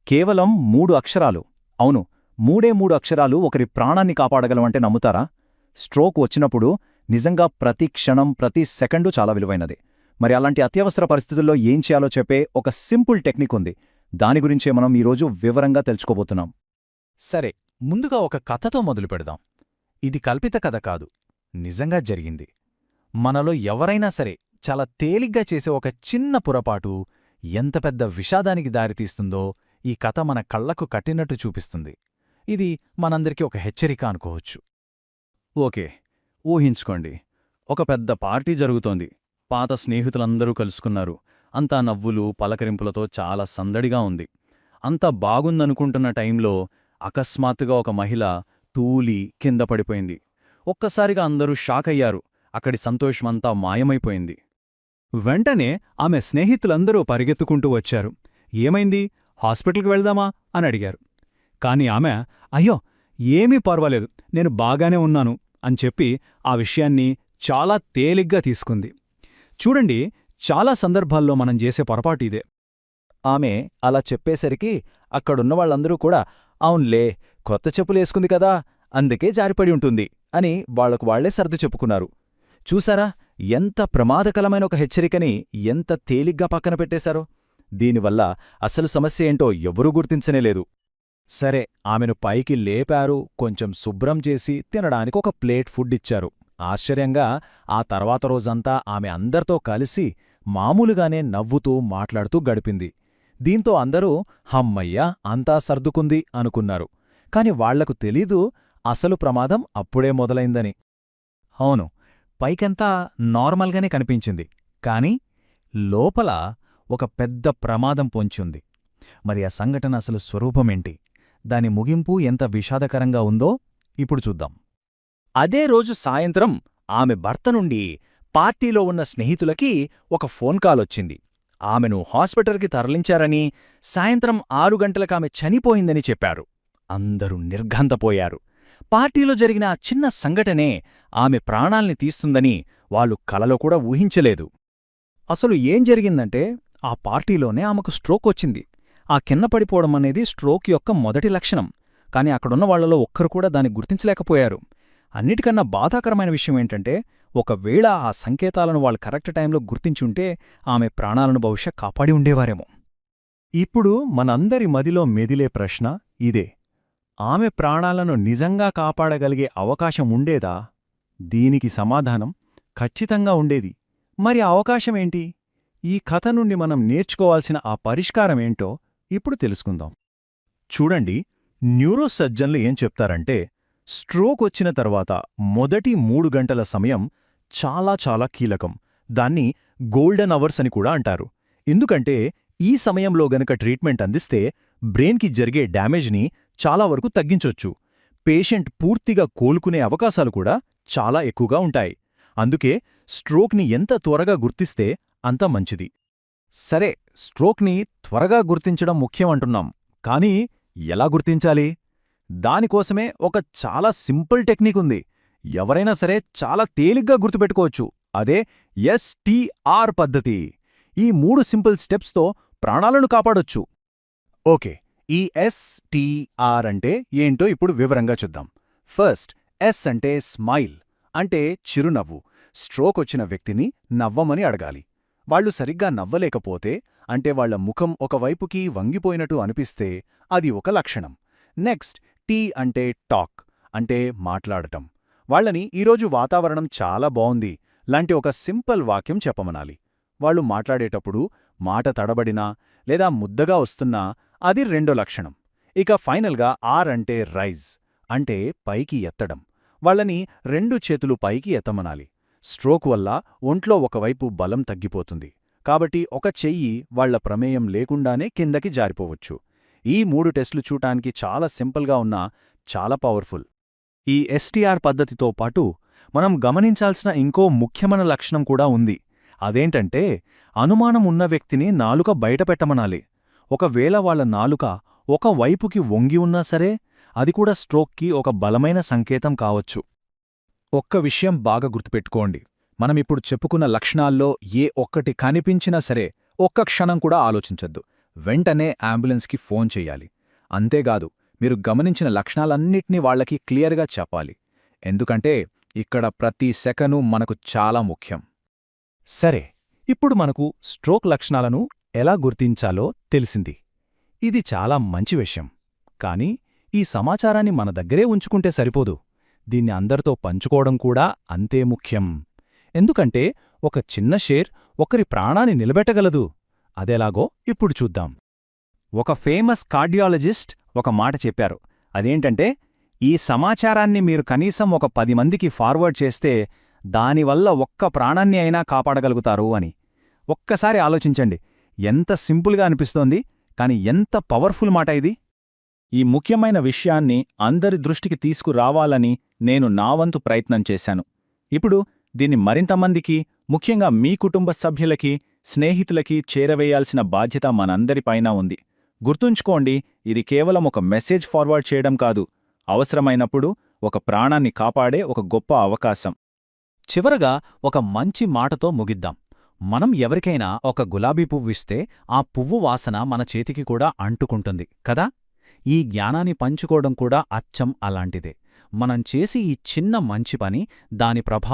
కేవలం 3 అక్షరాలు. అవును, మూడే అక్షరాలు ఒకరి ప్రాణాన్ని కాపాడగలవంటే నమ్ముతారా? స్ట్రోక్ వచ్చినప్పుడు నిజంగా ప్రతి క్షణం, ప్రతి సెకండు చాలా విలువైనది. మరి అలాంటి అత్యవసర పరిస్థితుల్లో ఏం చేయాలో చెప్పే ఒక సింపుల్ టెక్నిక్ ఉంది. దాని గురించే మనం ఈరోజు వివరంగా తెలుసుకోబోతున్నాం. సరే, ముందుగా ఒక కథతో మొదలుపెడదాం. ఇది కల్పిత కథ కాదు, నిజంగా జరిగింది. మనలో ఎవరైనా సరే చాలా తేలిగ్గా చేసే ఒక చిన్న పొరపాటు ఎంత పెద్ద విషాదానికి దారితీస్తుందో ఈ కథ మన కళ్లకు కట్టినట్టు చూపిస్తుంది. ఇది మనందరికీ ఒక హెచ్చరిక అనుకోవచ్చు. ఓకే, ఊహించుకోండి. ఒక పెద్ద పార్టీ జరుగుతోంది. పాత స్నేహితులందరూ కలుసుకున్నారు. అంతా నవ్వులు, పలకరింపులతో చాలా సందడిగా ఉంది. అంతా బాగుందనుకుంటున్న టైంలో అకస్మాత్తుగా ఒక మహిళ తూలి కింద పడిపోయింది. ఒక్కసారిగా అందరూ షాకయ్యారు. అక్కడి సంతోషమంతా మాయమైపోయింది. వెంటనే ఆమె స్నేహితులందరూ పరిగెత్తుకుంటూ వచ్చారు. ఏమైంది, హాస్పిటల్కి వెళ్దామా అని అడిగారు. కాని ఆమె, అయ్యో ఏమీ పర్వాలేదు, నేను బాగానే ఉన్నాను అని చెప్పి ఆ విషయాన్ని చాలా తేలిగ్గా తీసుకుంది. చూడండి, చాలా సందర్భాల్లో మనం చేసే పొరపాటు ఇదే. ఆమె అలా చెప్పేసరికి అక్కడున్నవాళ్లందరూ కూడా అవున్లే, కొత్త చెప్పులేసుకుంది కదా, అందుకే జారిపడి ఉంటుంది అని వాళ్లకు వాళ్లే సర్దు చెప్పుకున్నారు. చూసారా, ఎంత ప్రమాదకరమైన ఒక హెచ్చరికని ఎంత తేలిగ్గా పక్కన పెట్టేశారో. దీనివల్ల అసలు సమస్య ఏంటో ఎవరూ గుర్తించనేలేదు. సరే, ఆమెను పైకి లేపారు, కొంచెం శుభ్రం చేసి తినడానికి ఒక ప్లేట్ ఫుడ్ ఇచ్చారు. ఆశ్చర్యంగా ఆ తర్వాత రోజంతా ఆమె అందరితో కలిసి మామూలుగానే నవ్వుతూ మాట్లాడుతూ గడిపింది. దీంతో అందరూ హమ్మయ్యా, అంతా సర్దుకుంది అనుకున్నారు. కాని వాళ్లకు తెలీదు అసలు ప్రమాదం అప్పుడే మొదలైందని. అవును, పైకంతా నార్మల్గానే కనిపించింది, కాని లోపల ఒక పెద్ద ప్రమాదం పొంచుంది. మరి ఆ సంఘటన అసలు స్వరూపమేంటి, దాని ముగింపు ఎంత విషాదకరంగా ఉందో ఇప్పుడు చూద్దాం. అదే రోజు సాయంత్రం ఆమె భర్త నుండి పార్టీలో ఉన్న స్నేహితులకి ఒక ఫోన్ కాలొచ్చింది. ఆమెను హాస్పిటల్కి తరలించారని, సాయంత్రం 6 గంటలకామె చనిపోయిందని చెప్పారు. అందరూ నిర్ఘంతపోయారు. పార్టీలో జరిగిన ఆ చిన్న సంఘటనే ఆమె ప్రాణాల్ని తీస్తుందని వాళ్ళు కలలో కూడా ఊహించలేదు. అసలు ఏం జరిగిందంటే, ఆ పార్టీలోనే ఆమెకు స్ట్రోక్ వచ్చింది. ఆ కింద పడిపోవడం అనేది స్ట్రోక్ యొక్క మొదటి లక్షణం. కాని అక్కడున్న వాళ్లలో ఒక్కరు కూడా దాన్ని గుర్తించలేకపోయారు. అన్నిటికన్నా బాధాకరమైన విషయమేంటంటే, ఒకవేళ ఆ సంకేతాలను వాళ్ళు కరెక్ట్ టైంలో గుర్తించుంటే ఆమె ప్రాణాలను బహుశా కాపాడి ఉండేవారేమో. ఇప్పుడు మనందరి మదిలో మెదిలే ప్రశ్న ఇదే: ఆమె ప్రాణాలను నిజంగా కాపాడగలిగే అవకాశం ఉండేదా? దీనికి సమాధానం ఖచ్చితంగా ఉండేది. మరి ఆ అవకాశమేంటి? ఈ కథ నుండి మనం నేర్చుకోవాల్సిన ఆ పరిష్కారమేంటో ఇప్పుడు తెలుసుకుందాం. చూడండి, న్యూరోసర్జన్లు ఏం చెప్తారంటే, స్ట్రోక్ వచ్చిన తర్వాత మొదటి 3 గంటల సమయం చాలా చాలా కీలకం. దాన్ని గోల్డెన్ అవర్స్ అని కూడా అంటారు. ఎందుకంటే ఈ సమయంలో గనక ట్రీట్మెంట్ అందిస్తే బ్రెయిన్కి జరిగే డ్యామేజ్ని చాలా వరకు తగ్గించొచ్చు. పేషెంట్ పూర్తిగా కోలుకునే అవకాశాలు కూడా చాలా ఎక్కువగా ఉంటాయి. అందుకే స్ట్రోక్ని ఎంత త్వరగా గుర్తిస్తే అంత మంచిది. సరే, స్ట్రోక్ని త్వరగా గుర్తించడం ముఖ్యమంటున్నాం, కానీ ఎలా గుర్తించాలి? దానికోసమే ఒక చాలా సింపుల్ టెక్నిక్ ఉంది. ఎవరైనా సరే చాలా తేలిగ్గా గుర్తుపెట్టుకోవచ్చు. అదే ఎస్టీఆర్ పద్ధతి. ఈ 3 సింపుల్ స్టెప్స్తో ప్రాణాలను కాపాడొచ్చు. ఓకే, ఈ ఎస్టీఆర్ అంటే ఏంటో ఇప్పుడు వివరంగా చూద్దాం. ఫస్ట్, ఎస్ అంటే స్మైల్, అంటే చిరునవ్వు. స్ట్రోక్ వచ్చిన వ్యక్తిని నవ్వమని అడగాలి. వాళ్లు సరిగ్గా నవ్వలేకపోతే, అంటే వాళ్ల ముఖం ఒకవైపుకి వంగిపోయినట్టు అనిపిస్తే అది ఒక లక్షణం. నెక్స్ట్, టీ అంటే టాక్, అంటే మాట్లాడటం. వాళ్లని ఈరోజు వాతావరణం చాలా బావుంది లాంటి ఒక సింపుల్ వాక్యం చెప్పమనాలి. వాళ్లు మాట్లాడేటప్పుడు మాట తడబడినా లేదా ముద్దగా వస్తున్నా అది రెండో లక్షణం. ఇక ఫైనల్గా ఆర్ అంటే రైజ్, అంటే పైకి ఎత్తడం. వాళ్లని 2 చేతులు పైకి ఎత్తమనాలి. స్ట్రోక్ వల్ల ఒంట్లో ఒకవైపు బలం తగ్గిపోతుంది. కాబట్టి ఒక చెయ్యి వాళ్ల ప్రమేయం లేకుండానే కిందకి జారిపోవచ్చు. ఈ 3 టెస్టులు చూటానికి చాలా సింపుల్గా ఉన్నా చాలా పవర్ఫుల్. ఈ ఎస్టీఆర్ పద్ధతితో పాటు మనం గమనించాల్సిన ఇంకో ముఖ్యమైన లక్షణం కూడా ఉంది. అదేంటంటే, అనుమానం ఉన్న వ్యక్తిని నాలుక బయటపెట్టమనాలి. ఒకవేళ వాళ్ల నాలుక ఒక వైపుకి వంగి ఉన్నా సరే, అది కూడా స్ట్రోక్కి ఒక బలమైన సంకేతం కావచ్చు. ఒక్క విషయం బాగా గుర్తుపెట్టుకోండి. మనమిప్పుడు చెప్పుకున్న లక్షణాల్లో ఏ ఒక్కటి కనిపించినా సరే ఒక్క క్షణం కూడా ఆలోచించొద్దు. వెంటనే అంబులెన్స్కి ఫోన్ చెయ్యాలి. అంతేగాదు, మీరు గమనించిన లక్షణాలన్నిటినీ వాళ్లకి క్లియర్గా చెప్పాలి. ఎందుకంటే ఇక్కడ ప్రతి సెకను మనకు చాలా ముఖ్యం. సరే, ఇప్పుడు మనకు స్ట్రోక్ లక్షణాలను ఎలా గుర్తించాలో తెలిసింది. ఇది చాలా మంచి విషయం. కానీ ఈ సమాచారాన్ని మన దగ్గరే ఉంచుకుంటే సరిపోదు. దీన్ని అందరితో పంచుకోవడం కూడా అంతే ముఖ్యం. ఎందుకంటే ఒక చిన్న షేర్ ఒకరి ప్రాణాన్ని నిలబెట్టగలదు. అదెలాగో ఇప్పుడు చూద్దాం. ఒక ఫేమస్ కార్డియాలజిస్ట్ ఒక మాట చెప్పారు. అదేంటంటే, ఈ సమాచారాన్ని మీరు కనీసం ఒక 10 మందికి ఫార్వర్డ్ చేస్తే దానివల్ల ఒక్క ప్రాణాన్ని అయినా కాపాడగలుగుతారు అని. ఒక్కసారి ఆలోచించండి. ఎంత సింపుల్గా అనిపిస్తోంది, కాని ఎంత పవర్ఫుల్ మాట ఇది. ఈ ముఖ్యమైన విషయాన్ని అందరి దృష్టికి తీసుకురావాలని నేను నా వంతు ప్రయత్నం చేశాను. ఇప్పుడు దీన్ని మరింతమందికి, ముఖ్యంగా మీ కుటుంబ సభ్యులకి, స్నేహితులకి చేరవేయాల్సిన బాధ్యత మనందరిపైన ఉంది. గుర్తుంచుకోండి, ఇది కేవలం ఒక మెసేజ్ ఫార్వర్డ్ చేయడం కాదు, అవసరమైనప్పుడు ఒక ప్రాణాన్ని కాపాడే ఒక గొప్ప అవకాశం. చివరగా ఒక మంచి మాటతో ముగిద్దాం. మనం ఎవరికైనా ఒక గులాబీ పువ్విస్తే ఆ పువ్వు వాసన మన చేతికి కూడా అంటుకుంటుంది కదా. ఈ జ్ఞానాన్ని పంచుకోవడం కూడా అచ్చం అలాంటిదే. మనం చేసి ఈ చిన్న మంచి పని, దాని ప్రభావం